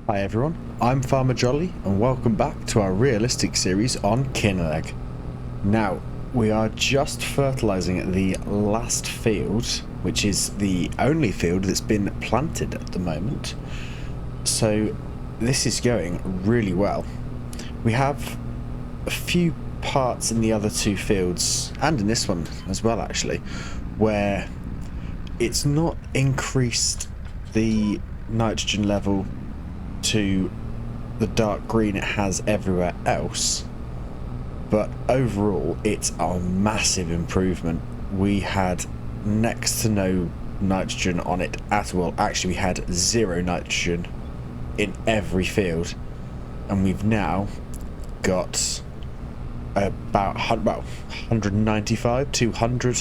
Hi everyone, I'm Farmer Jolly and welcome back to our realistic series on Kinlaig. Now, we are just fertilising the last field, which is the only field that's been planted at the moment. So this is going really well. We have a few parts in the other two fields, and in this one as well actually, where it's not increased the nitrogen level to the dark green it has everywhere else, but overall it's a massive improvement. We had next to no nitrogen on it at all. Actually, we had zero nitrogen in every field, and we've now got about 195 200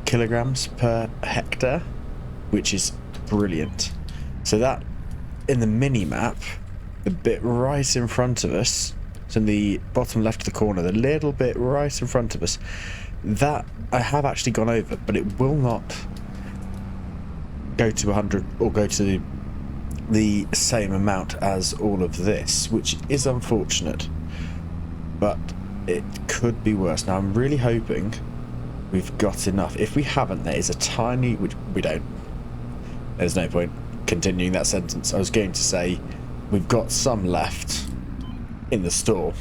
kilograms per hectare, which is brilliant. So that, in the mini map, the bit right in front of us, so in the bottom left of the corner, the little bit right in front of us, that I have actually gone over, but it will not go to 100 or go to the same amount as all of this, which is unfortunate, but it could be worse. Now I'm really hoping we've got enough. If we haven't, there is a tiny, which we don't, there's no point continuing that sentence. I was going to say we've got some left in the store.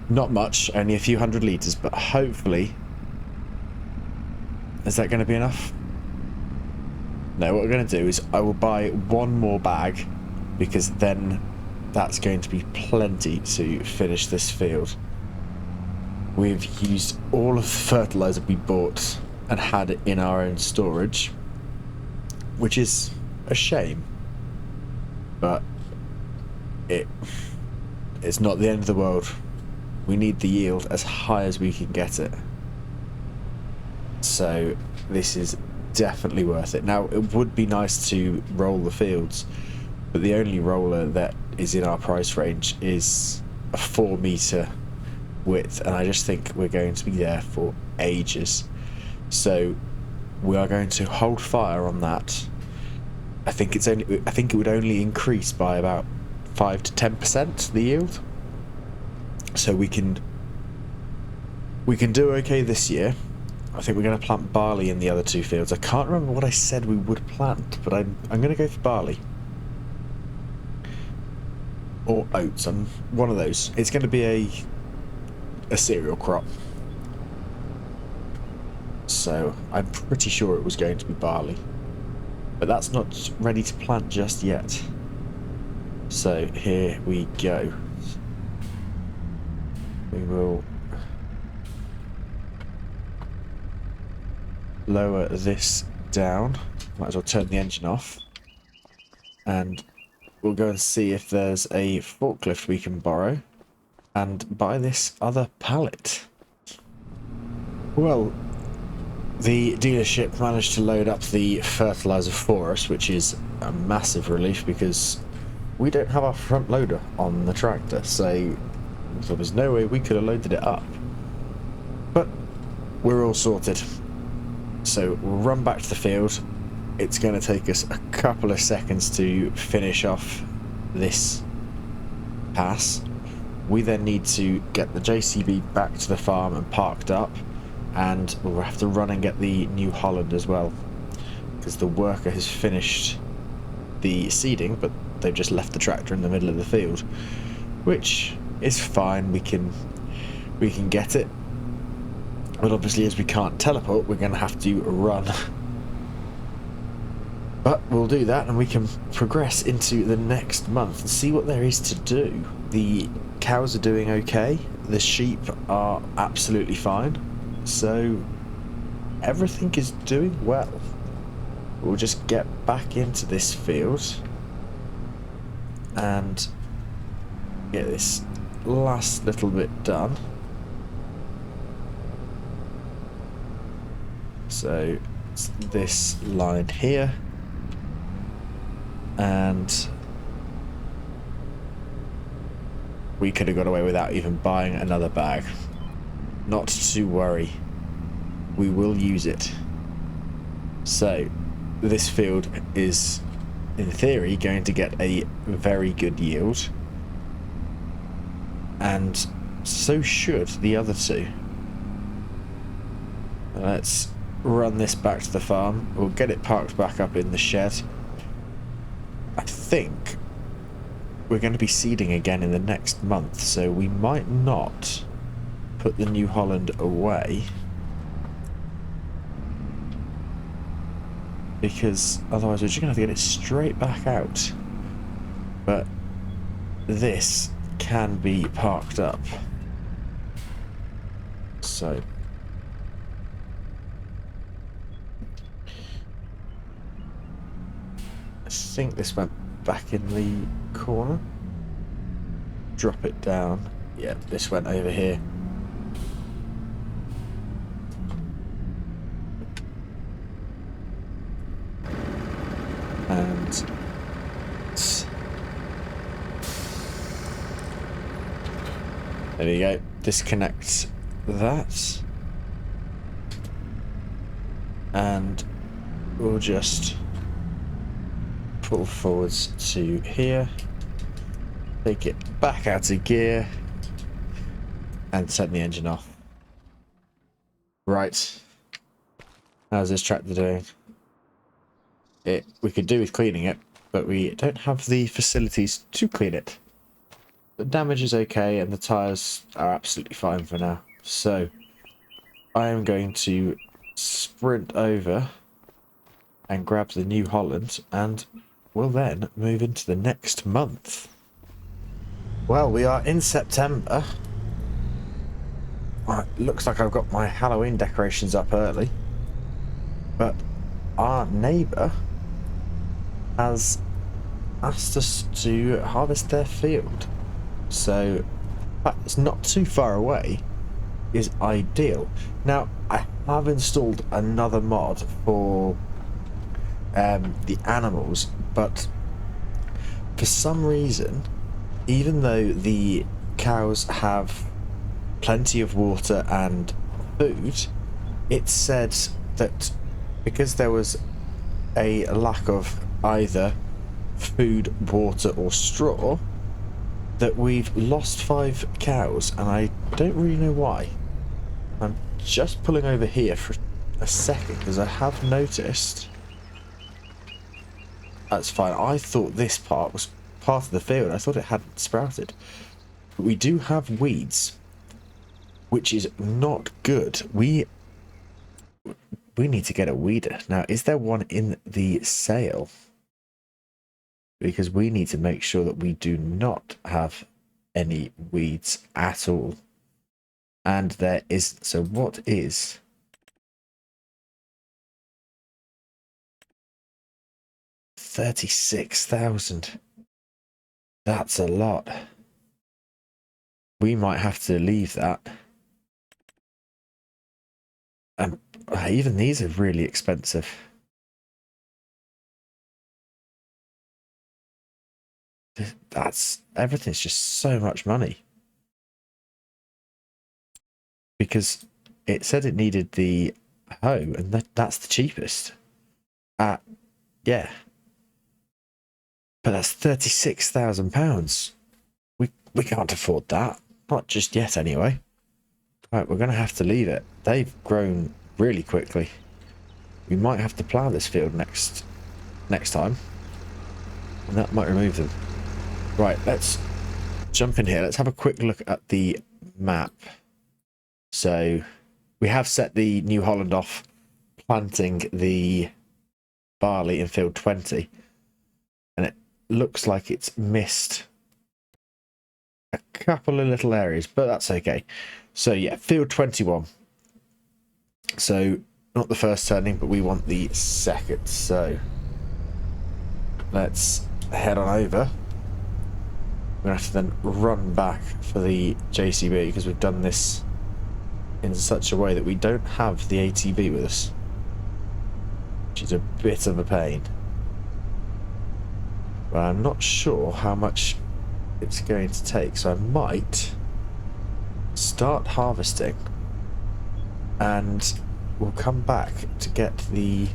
Not much, only a few hundred litres, but hopefully... Is that going to be enough? No, what we're going to do is I will buy one more bag, because then that's going to be plenty to finish this field. We've used all of the fertiliser we bought and had it in our own storage, which is a shame, but it's not the end of the world. We need the yield as high as we can get it, so this is definitely worth it. Now, it would be nice to roll the fields, but the only roller that is in our price range is a 4-metre width, and I just think we're going to be there for ages, so we are going to hold fire on that. I think it would only increase by about 5 to 10% the yield, so we can do okay this year. I think we're going to plant barley in the other two fields. I can't remember what I said we would plant, but I'm going to go for barley or oats. I'm one of those. It's going to be a cereal crop, so I'm pretty sure it was going to be barley. But that's not ready to plant just yet. So here we go. We will lower this down. Might as well turn the engine off. And we'll go and see if there's a forklift we can borrow and buy this other pallet. Well, the dealership managed to load up the fertiliser for us, which is a massive relief because we don't have our front loader on the tractor, so there was no way we could have loaded it up. But we're all sorted. So we'll run back to the field. It's going to take us a couple of seconds to finish off this pass. We then need to get the JCB back to the farm and parked up, and we'll have to run and get the New Holland as well, because the worker has finished the seeding, but they've just left the tractor in the middle of the field, which is fine. We can get it, but obviously as we can't teleport, we're going to have to run. But we'll do that, and we can progress into the next month and see what there is to do. The cows are doing okay, the sheep are absolutely fine, so everything is doing well. We'll just get back into this field and get this last little bit done. So it's this line here, and we could have got away without even buying another bag. Not to worry, we will use it. So this field is in theory, going to get a very good yield. And so should the other two. Let's run this back to the farm. We'll get it parked back up in the shed. I think we're going to be seeding again in the next month, so we might not put the New Holland away, because otherwise we're just going to have to get it straight back out. But this can be parked up. So I think this went back in the corner. Drop it down. Yeah, this went over here. And there we go. Disconnect that. And we'll just pull forwards to here. Take it back out of gear. And turn the engine off. Right. How's this tractor doing? We could do with cleaning it, but we don't have the facilities to clean it. The damage is okay, and the tyres are absolutely fine for now. So, I am going to sprint over and grab the New Holland, and we'll then move into the next month. Well, we are in September. Looks like I've got my Halloween decorations up early. But our neighbour has asked us to harvest their field. So, the fact it's not too far away is ideal. Now, I have installed another mod for the animals, but for some reason, even though the cows have plenty of water and food, it said that because there was a lack of either food, water or straw, that we've lost 5 cows, and I don't really know why. I'm just pulling over here for a second because I have noticed. That's fine. I thought this part was part of the field. I thought it hadn't sprouted. But we do have weeds, which is not good. We need to get a weeder. Now, is there one in the sale? Because we need to make sure that we do not have any weeds at all. And there is... So what is... 36,000. That's a lot. We might have to leave that. And even these are really expensive. Everything's just so much money. Because it said it needed the hoe, and that's the cheapest. Yeah. But that's £36,000. We can't afford that. Not just yet, anyway. Right, we're going to have to leave it. They've grown really quickly. We might have to plough this field next time. And that might remove them. Right, let's jump in here. Let's have a quick look at the map. So, we have set the New Holland off planting the barley in field 20. And it looks like it's missed a couple of little areas, but that's okay. So yeah, field 21. So not the first turning, but we want the second. So let's head on over. We're gonna have to then run back for the JCB because we've done this in such a way that we don't have the ATV with us, which is a bit of a pain. But I'm not sure how much it's going to take, so I might start harvesting and we'll come back to get the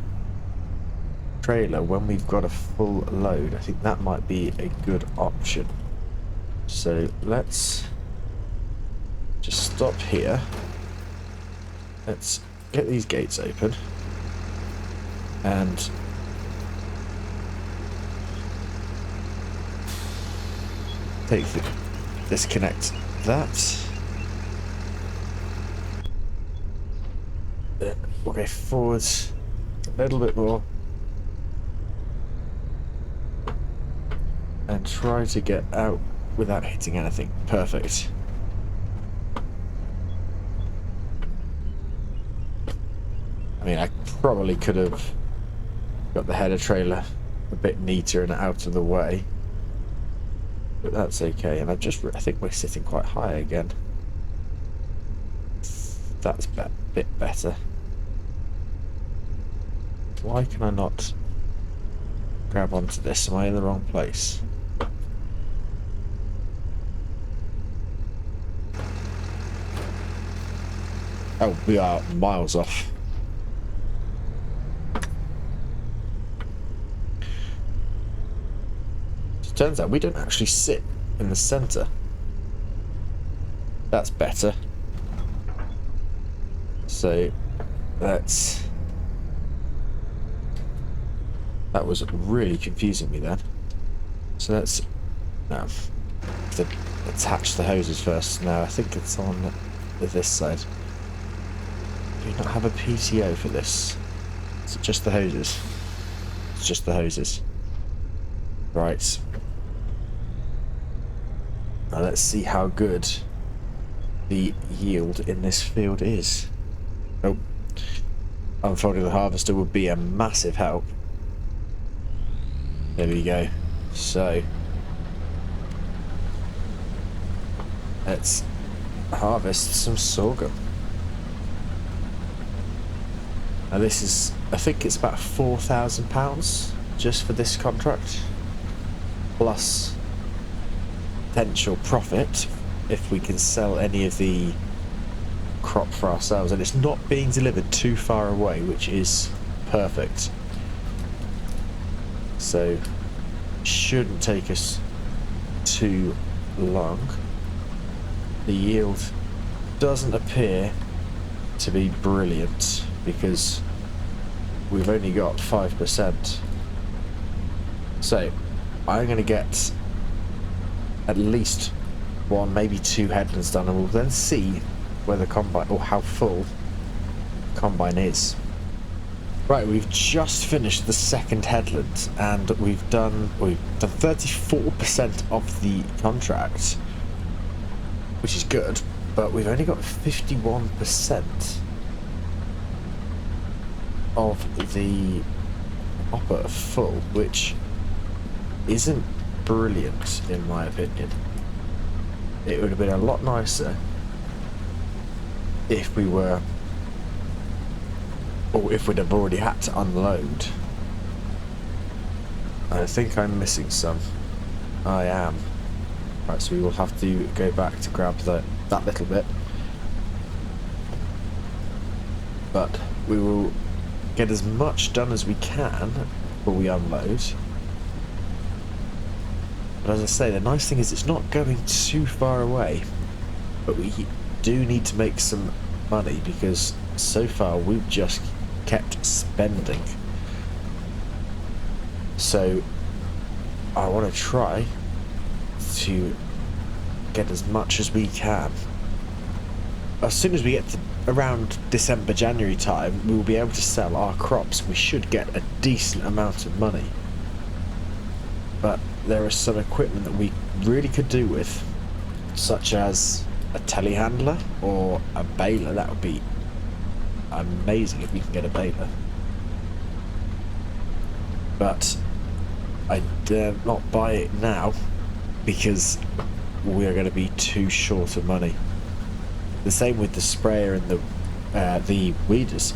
trailer when we've got a full load. I think that might be a good option. So let's just stop here. Let's get these gates open and disconnect that. Then we'll go forwards a little bit more and try to get out without hitting anything. Perfect. I mean, I probably could have got the header trailer a bit neater and out of the way, but that's okay. And I think we're sitting quite high again. That's a bit better. Why can I not grab onto this? Am I in the wrong place? Oh, we are miles off. It turns out we don't actually sit in the center. That's better. So that was really confusing me then. So let's now to attach the hoses first. Now I think it's on this side. Do you not have a PTO for this? Is it just the hoses? It's just the hoses. Right. Now let's see how good the yield in this field is. Oh, unfolding the harvester would be a massive help. There we go. So let's harvest some sorghum. Now this is, I think it's about £4,000 just for this contract, plus potential profit if we can sell any of the crop for ourselves, and it's not being delivered too far away, which is perfect. So shouldn't take us too long. The yield doesn't appear to be brilliant because we've only got 5%. So I'm going to get at least one, maybe two headlands done, and we'll then see whether combine or how full combine is. Right, we've just finished the second headland and we've done 34% of the contract, which is good, but we've only got 51% of the hopper full, which isn't brilliant in my opinion. It would have been a lot nicer if we were, or if we'd have already had to unload. I think I'm missing some. I am. Right, so we will have to go back to grab that little bit. But we will get as much done as we can before we unload. But as I say, the nice thing is it's not going too far away. But we do need to make some money because so far we've just kept spending. So I want to try to get as much as we can. As soon as we get to around December, January time, we will be able to sell our crops. We should get a decent amount of money. But there is some equipment that we really could do with, such as a telehandler or a baler. That would be amazing if we can get a baler. But I dare not buy it now because we are going to be too short of money. The same with the sprayer and the weeders.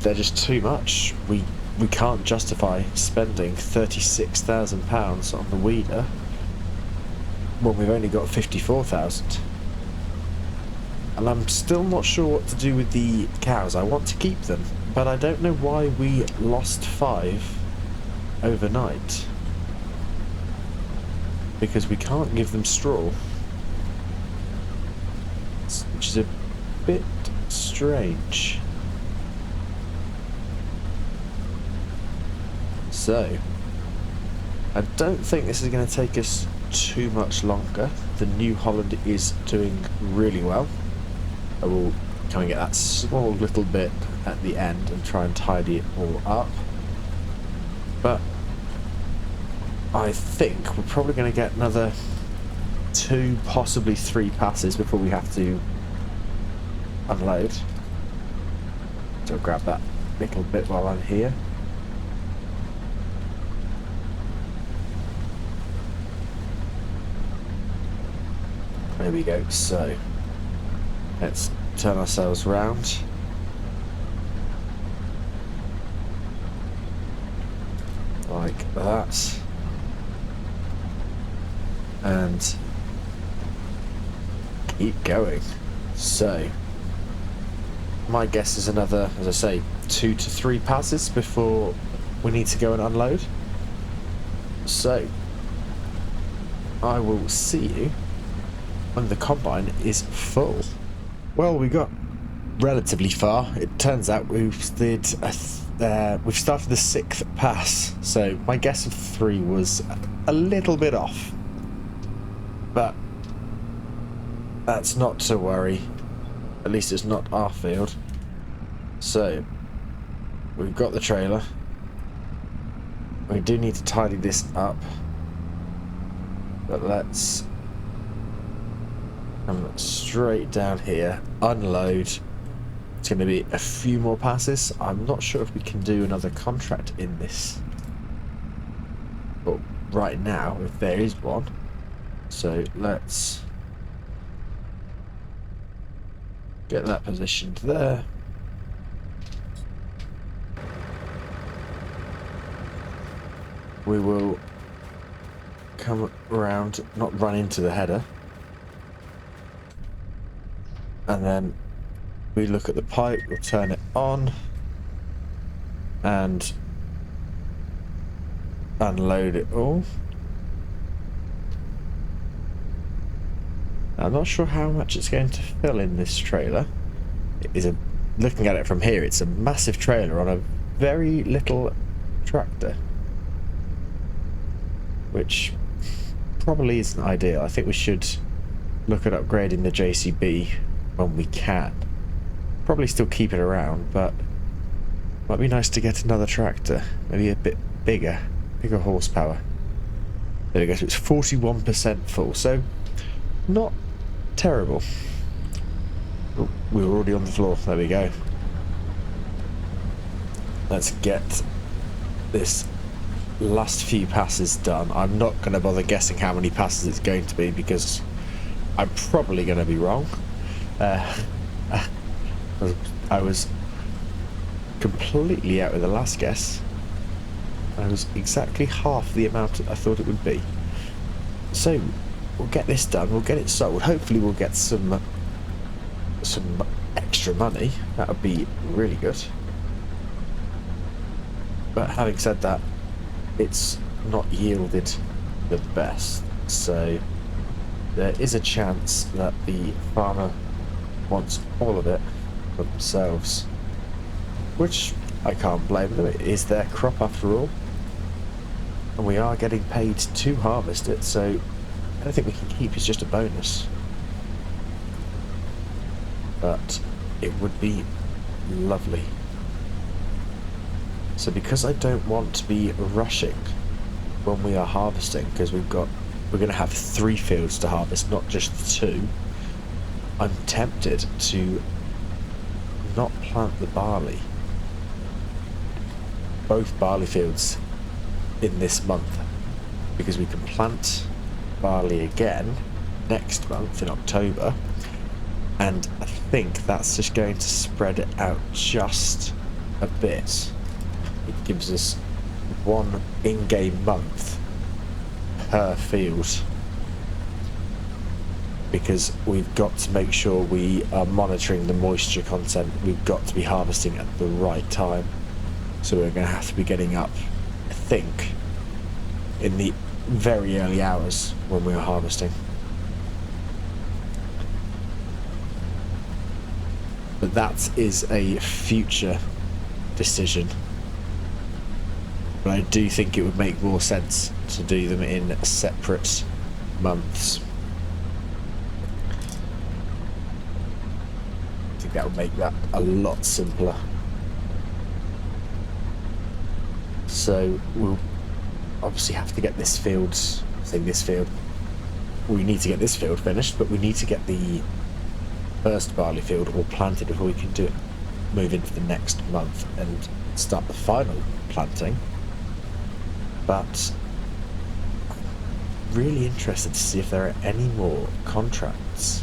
They're just too much. We can't justify spending £36,000 on the weeder when we've only got 54,000. And I'm still not sure what to do with the cows. I want to keep them, But I don't know why we lost 5 overnight. Because we can't give them straw. Which is a bit strange. So, I don't think this is going to take us too much longer. The New Holland is doing really well. I will kind of get that small little bit at the end and try and tidy it all up. But I think we're probably going to get another 2, possibly 3 passes before we have to unload. So I'll grab that little bit while I'm here. There we go. So let's turn ourselves round. Like that. And keep going. So my guess is another, as I say, 2 to 3 passes before we need to go and unload. So I will see you when the combine is full. Well, we got relatively far. It turns out we've started the 6th pass, so my guess of 3 was a little bit off, but that's not to worry. At least it's not our field. So we've got the trailer. We do need to tidy this up, but let's come straight down here, unload. It's going to be a few more passes. I'm not sure if we can do another contract in this, but right now, if there is one. So let's get that positioned there. We will come around, not run into the header. And then we look at the pipe, we'll turn it on and unload it all. I'm not sure how much it's going to fill in this trailer. It is looking at it from here, it's a massive trailer on a very little tractor, which probably isn't ideal. I think we should look at upgrading the JCB when we can. Probably still keep it around, but might be nice to get another tractor, maybe a bit bigger horsepower. There we go, so it's 41% full, so not terrible. Oh, we were already on the floor, there we go. Let's get this last few passes done. I'm not going to bother guessing how many passes it's going to be because I'm probably going to be wrong. I was completely out with the last guess. I was exactly half the amount I thought it would be. So we'll get this done, we'll get it sold. Hopefully we'll get some extra money. That would be really good. But having said that, it's not yielded the best, so there is a chance that the farmer wants all of it for themselves, which I can't blame them. It is their crop after all, and we are getting paid to harvest it, so anything we can keep is just a bonus. But it would be lovely. So because I don't want to be rushing when we are harvesting, because we're going to have 3 fields to harvest, not just 2, I'm tempted to not plant the barley, both barley fields, in this month, because we can plant barley again next month in October, and I think that's just going to spread it out just a bit. It gives us 1 in-game month per field, because we've got to make sure we are monitoring the moisture content. We've got to be harvesting at the right time. So we're going to have to be getting up, I think, in the very early hours when we are harvesting. But that is a future decision. But I do think it would make more sense to do them in separate months. I think that would make that a lot simpler. So we'll obviously have to get this field, we need to get this field finished, but we need to get the first barley field all planted before we can do it, move into the next month and start the final planting. But I'm really interested to see if there are any more contracts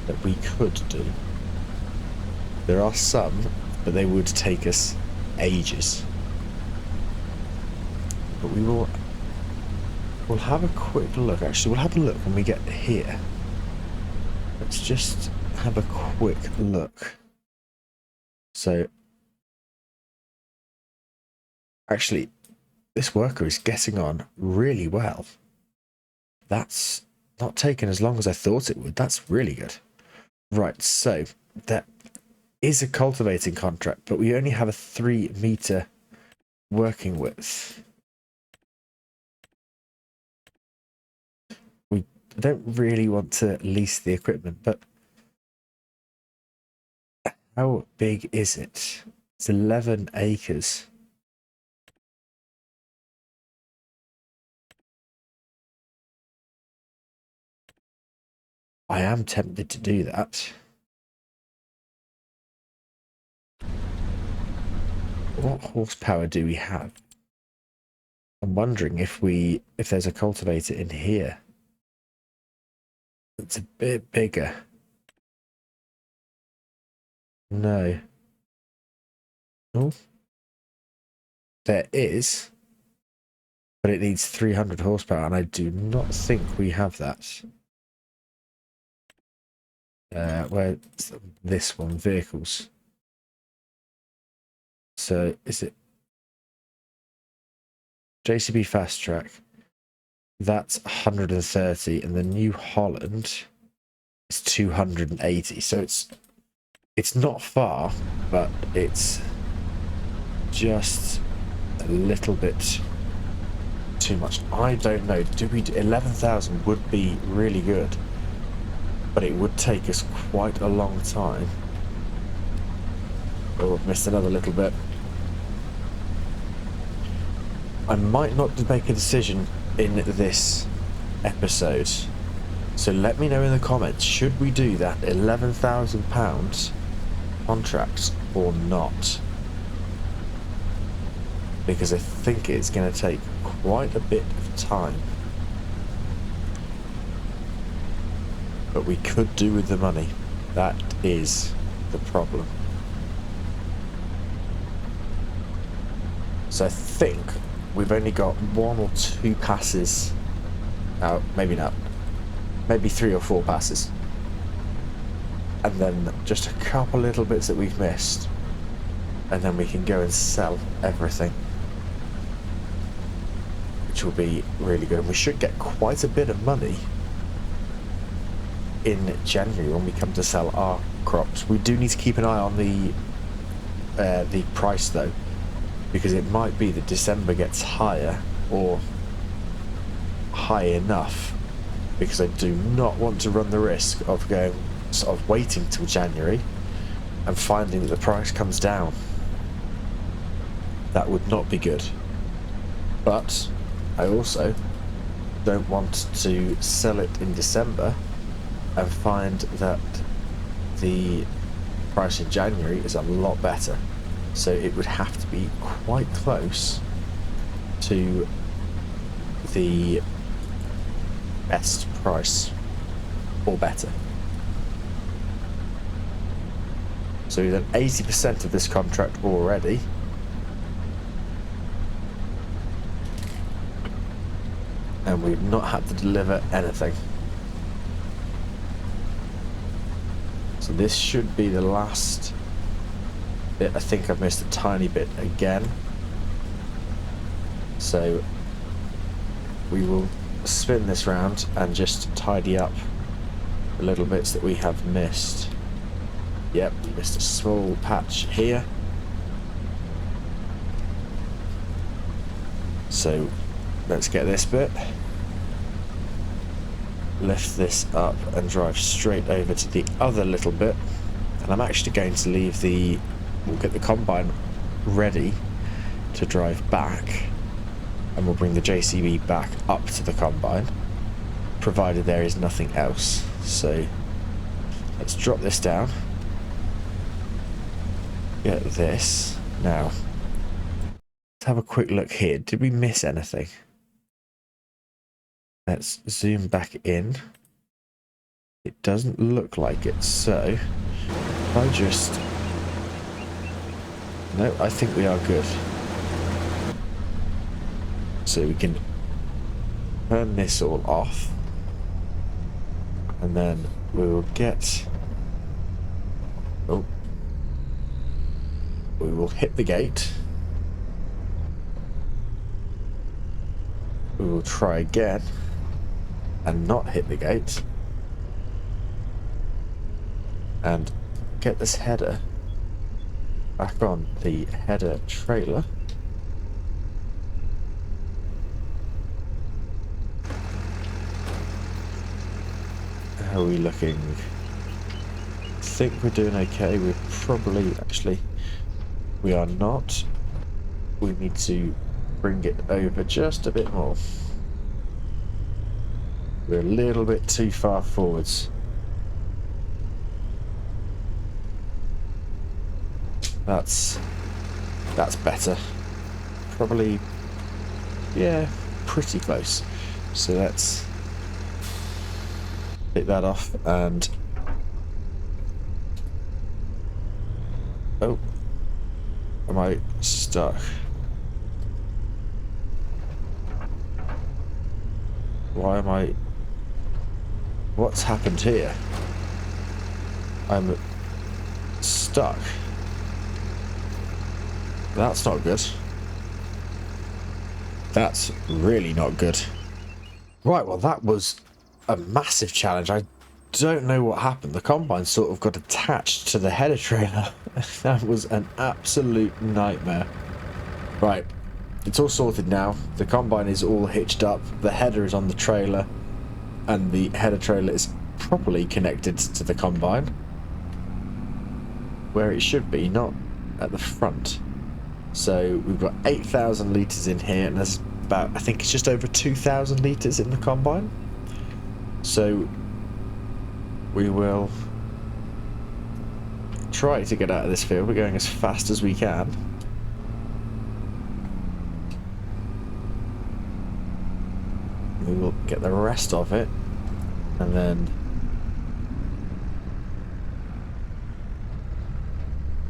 that we could do. There are some, but they would take us ages. But we'll have a quick look. Actually, we'll have a look when we get here. Let's just have a quick look. So, actually, this worker is getting on really well. That's not taken as long as I thought it would. That's really good. Right, so there is a cultivating contract, but we only have a 3 meter working width. We don't really want to lease the equipment, but how big is it? It's 11 acres. I am tempted to do that. What horsepower do we have? I'm wondering if there's a cultivator in here. It's a bit bigger. No. Oh. There is. But it needs 300 horsepower, and I do not think we have that. Where's this one? Vehicles. So, is it JCB Fast Track? That's 130, and the New Holland is 280. So it's not far, but it's just a little bit too much. I don't know. 11,000 would be really good, but it would take us quite a long time. Oh, missed another little bit. I might not make a decision in this episode, so let me know in the comments, should we do that £11,000 contract or not? Because I think it's going to take quite a bit of time. But we could do with the money. That is the problem. So I think we've only got 1 or 2 passes out, maybe not, maybe 3 or 4 passes, and then just a couple little bits that we've missed, and then we can go and sell everything, which will be really good. And we should get quite a bit of money in January when we come to sell our crops. We do need to keep an eye on the price though, because it might be that December gets higher or high enough, because I do not want to run the risk of waiting till January and finding that the price comes down. That would not be good. But I also don't want to sell it in December and find that the price in January is a lot better. So it would have to be quite close to the best price or better. So we've done 80% of this contract already. and we've not had to deliver anything. So this should be the last bit. I think I've missed a tiny bit again. So we will spin this round and just tidy up the little bits that we have missed. Yep, missed a small patch here. So let's get this bit. Lift this up and drive straight over to the other little bit. And I'm actually going to leave we'll get the combine ready to drive back. And we'll bring the JCB back up to the combine, provided there is nothing else. So let's drop this down. Get this. Now, let's have a quick look here. Did we miss anything? Let's zoom back in. It doesn't look like it, so if I just... No, I think we are good. So we can turn this all off, and then we will get... Oh. We will hit the gate. We will try again and not hit the gate, and get this header back on the header trailer. How are we looking? I think we're doing okay. We're probably, actually, we are not. We need to bring it over just a bit more. We're a little bit too far forwards. That's better. Probably, yeah, pretty close. So let's take that off and... Oh, am I stuck? Why am I... What's happened here? I'm stuck. That's not good. That's really not good. Right, well that was a massive challenge. I don't know what happened. The combine sort of got attached to the header trailer. That was an absolute nightmare. Right, it's all sorted now. The combine is all hitched up. The header is on the trailer, and the header trailer is properly connected to the combine, where it should be, not at the front. So we've got 8,000 litres in here, and there's about, I think it's just over 2,000 litres in the combine. So we will try to get out of this field. We're going as fast as we can. We will get the rest of it, and then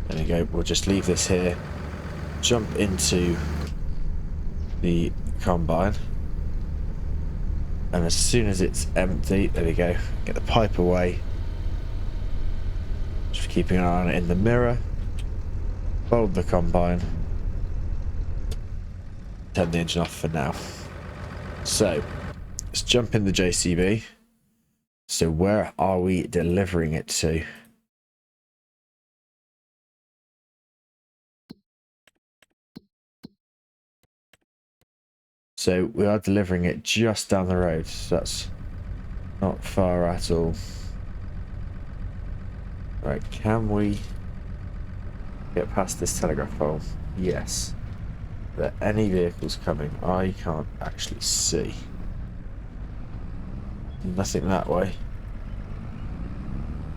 there we go. We'll just leave this here, jump into the combine, and as soon as it's empty, there we go, get the pipe away. Just keeping an eye on it in the mirror. Fold the combine. Turn the engine off for now. So let's jump in the JCB. So where are we delivering it to? So we are delivering it just down the road. So that's not far at all. Right, can we get past this telegraph pole? Yes. Are there any vehicles coming? I can't actually see. Nothing that way.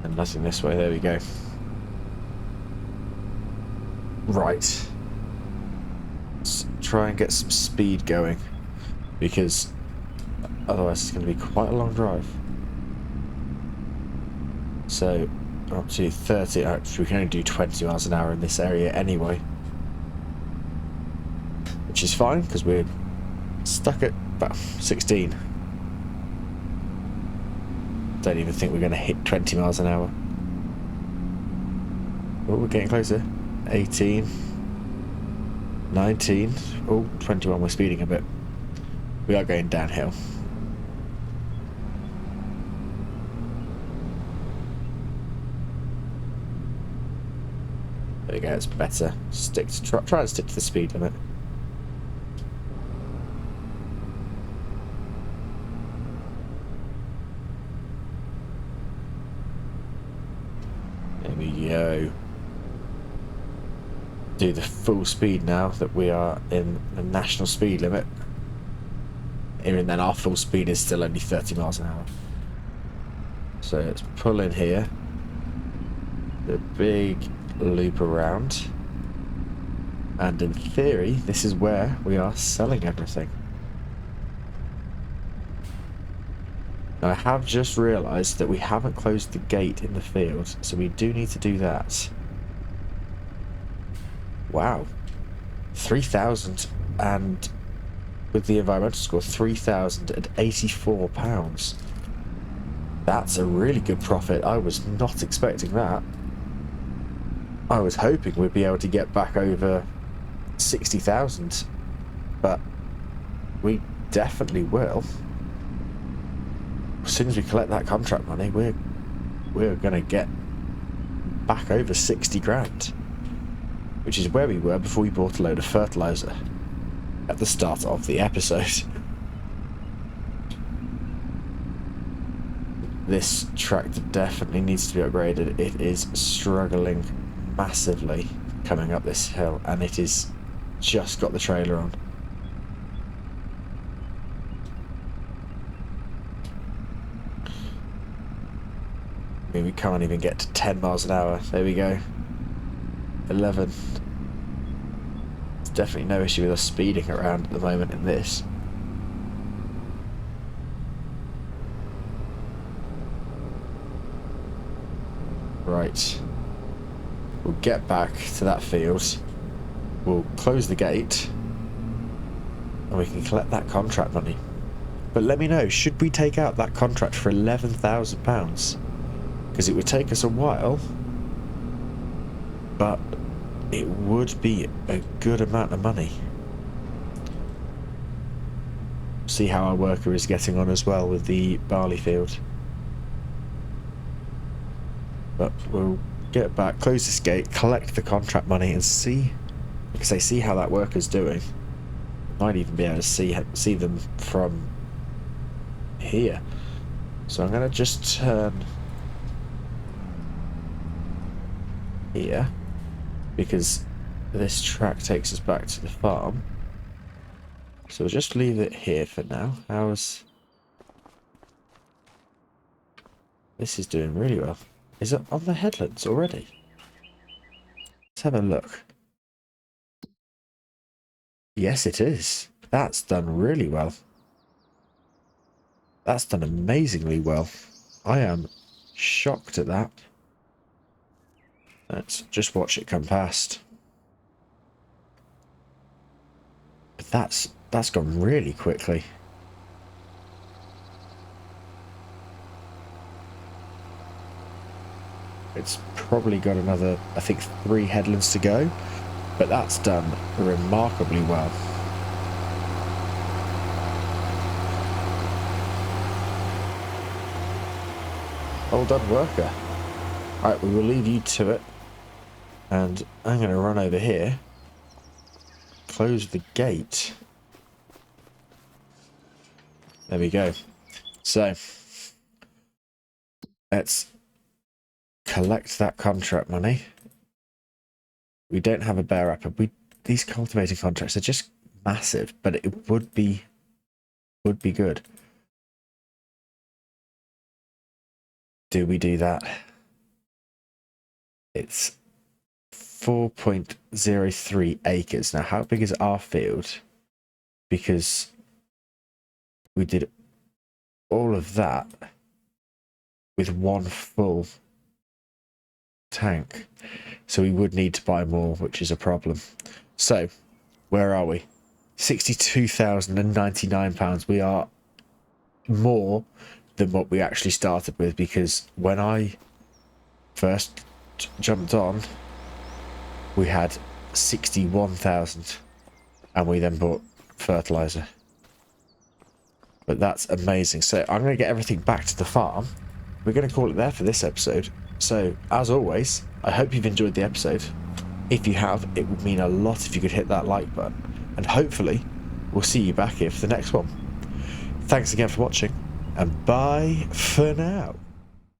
And nothing this way. There we go. Right. Let's try and get some speed going, because otherwise it's going to be quite a long drive. So up to 30. Actually, we can only do 20 miles an hour in this area anyway, which is fine because we're Stuck at about 16. Don't even think we're going to hit 20 miles an hour. Oh, we're getting closer. 18. 19. Oh, 21. We're speeding a bit. We are going downhill. There we go, it's better. Try and stick to the speed limit. There we go. Do the full speed now that we are in the national speed limit. Even then, our full speed is still only 30 miles an hour. So let's pull in here. The big loop around. And in theory, this is where we are selling everything. Now I have just realised that we haven't closed the gate in the field, so we do need to do that. Wow. 3,000 and with the environmental score, £3,084. That's a really good profit. I was not expecting that. I was hoping we'd be able to get back over 60,000, but we definitely will. As soon as we collect that contract money, we're going to get back over 60 grand, which is where we were before we bought a load of fertilizer at the start of the episode. This tractor definitely needs to be upgraded. It is struggling massively coming up this hill, and it is just got the trailer on. I mean, we can't even get to 10 miles an hour. There we go. 11. There's definitely no issue with us speeding around at the moment in this. Right. We'll get back to that field. We'll close the gate. And we can collect that contract money. But let me know, should we take out that contract for £11,000? Because it would take us a while. But it would be a good amount of money. See how our worker is getting on as well with the barley field. But we'll get back, close this gate, collect the contract money, and see, because I see how that worker's doing. Might even be able to see them from here. So I'm going to just turn here, because this track takes us back to the farm. So we'll just leave it here for now. This is doing really well. Is it on the headlands already? Let's have a look. Yes, it is. That's done really well. That's done amazingly well. I am shocked at that. Let's just watch it come past. But that's gone really quickly. It's probably got another, I think, 3 headlands to go, but that's done remarkably well. Well done, worker. Alright, we will leave you to it, and I'm going to run over here, close the gate. There we go. So, let's collect that contract money. We don't have a bear upper. These cultivating contracts are just massive, but it would be good. Do we do that? It's 4.03 acres. Now, how big is our field? Because we did all of that with one full tank. So we would need to buy more, which is a problem. So, where are we? £62,099. We are more than what we actually started with, because when I first jumped on, we had 61,000, and we then bought fertilizer. But that's amazing. So I'm going to get everything back to the farm. We're going to call it there for this episode. So as always, I hope you've enjoyed the episode. If you have, it would mean a lot if you could hit that like button, and hopefully we'll see you back here for the next one. Thanks again for watching, and bye for now.